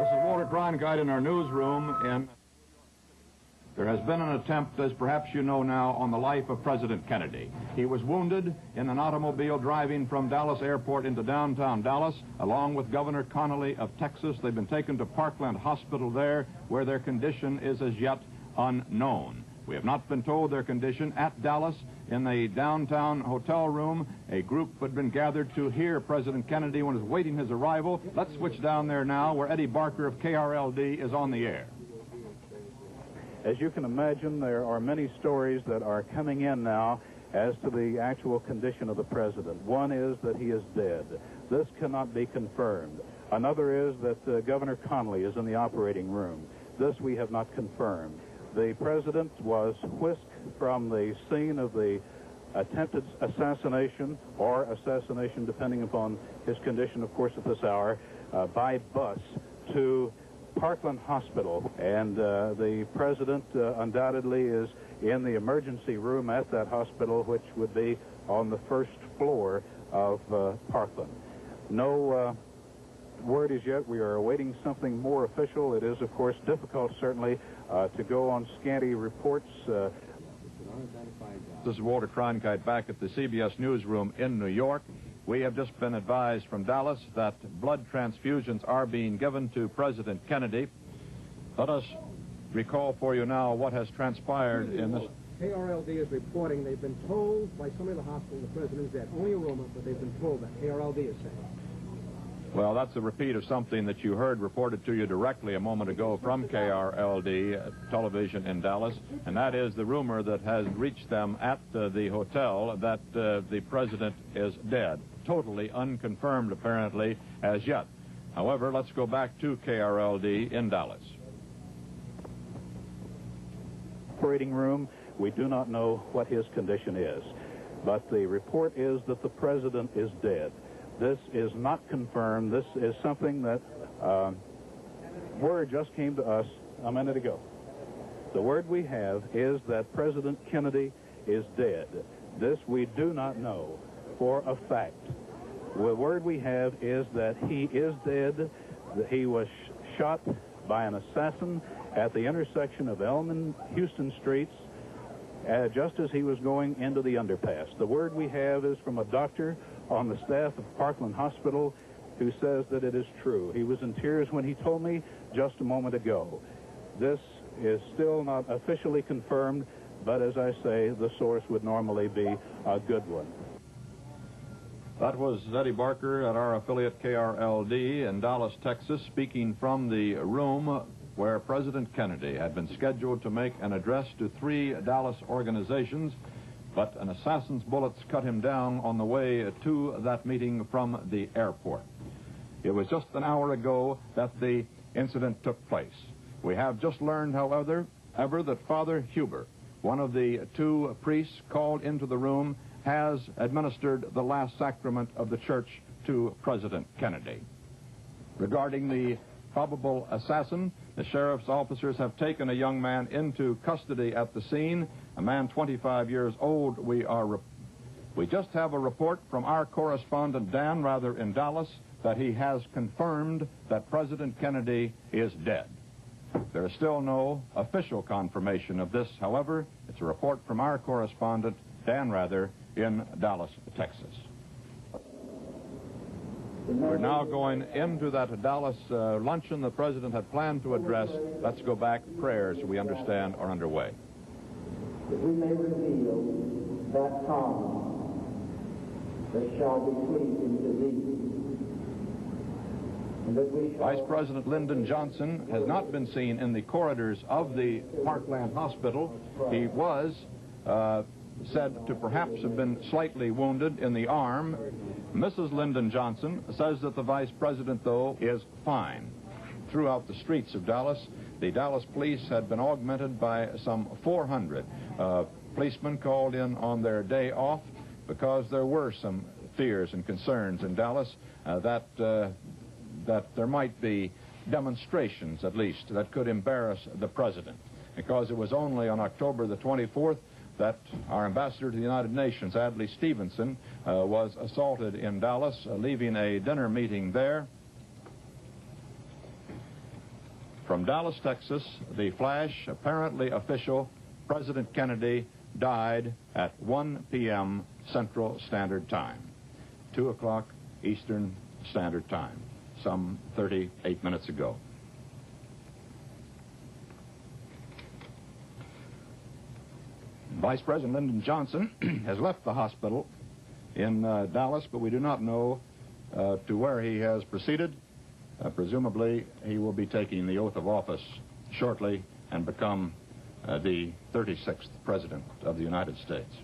This is Walter Cronkite in our newsroom, and there has been an attempt, as perhaps you know now, on the life of President Kennedy. He was wounded in an automobile driving from Dallas Airport into downtown Dallas, along with Governor Connolly of Texas. They've been taken to Parkland Hospital there, where their condition is as yet unknown. We have not been told their condition. At Dallas, in the downtown hotel room, a group had been gathered to hear President Kennedy when he was waiting his arrival. Let's switch down there now, where Eddie Barker of KRLD is on the air. As you can imagine, there are many stories that are coming in now as to the actual condition of the president. One is that he is dead. This cannot be confirmed. Another is that Governor Connolly is in the operating room. This we have not confirmed. The president was whisked from the scene of the attempted assassination, or assassination depending upon his condition, of course, at this hour, by bus to Parkland Hospital. And the president undoubtedly is in the emergency room at that hospital, which would be on the first floor of Parkland. No word is yet. We are awaiting something more official. It is, of course, difficult, certainly, to go on scanty reports. This is Walter Cronkite back at the CBS newsroom in New York. We have just been advised from Dallas that blood transfusions are being given to President Kennedy. Let us recall for you now what has transpired in this. KRLD is reporting they've been told by somebody at the hospital the president is dead. Only a rumor, but they've been told that. KRLD is saying. Well, that's a repeat of something that you heard reported to you directly a moment ago from KRLD television in Dallas, and that is the rumor that has reached them at the hotel that the president is dead. Totally unconfirmed, apparently, as yet. However, let's go back to KRLD in Dallas. Operating room, we do not know what his condition is, but the report is that the president is dead. This is not confirmed. This is something that word just came to us a minute ago. The word we have is that President Kennedy is dead. This we do not know for a fact. The word we have is that he is dead, that he was shot by an assassin at the intersection of Elm and Houston Streets just as he was going into the underpass. The word we have is from a doctor on the staff of Parkland Hospital who says that it is true. He was in tears when he told me just a moment ago. This is still not officially confirmed, but as I say, the source would normally be a good one. That was Eddie Barker at our affiliate KRLD in Dallas, Texas, speaking from the room where President Kennedy had been scheduled to make an address to 3 Dallas organizations, but an assassin's bullets cut him down on the way to that meeting from the airport. It was just an hour ago that the incident took place. We have just learned, however, that Father Huber, one of the 2 priests called into the room, has administered the last sacrament of the church to President Kennedy. Regarding the probable assassin, the sheriff's officers have taken a young man into custody at the scene, a man 25 years old. We just have a report from our correspondent Dan Rather in Dallas that he has confirmed that President Kennedy is dead. There is still no official confirmation of this, however. It's a report from our correspondent Dan Rather in Dallas, Texas. We're now going into that Dallas luncheon the president had planned to address. Let's go back. Prayers, we understand, are underway. That we may reveal that promise that shall be pleasing to thee. And that we shall... Vice President Lyndon Johnson has not been seen in the corridors of the Parkland Hospital. He was said to perhaps have been slightly wounded in the arm. Mrs. Lyndon Johnson says that the vice president, though, is fine. Throughout the streets of Dallas, the Dallas police had been augmented by some 400 policemen called in on their day off because there were some fears and concerns in Dallas that there might be demonstrations, at least, that could embarrass the president, because it was only on October the 24th that our ambassador to the United Nations, Adlai Stevenson, was assaulted in Dallas, leaving a dinner meeting there. From Dallas, Texas, the flash, apparently official, President Kennedy died at 1 p.m. Central Standard Time, 2 o'clock Eastern Standard Time, some 38 minutes ago. Vice President Lyndon Johnson has left the hospital in Dallas, but we do not know to where he has proceeded. Presumably, he will be taking the oath of office shortly and become the 36th President of the United States.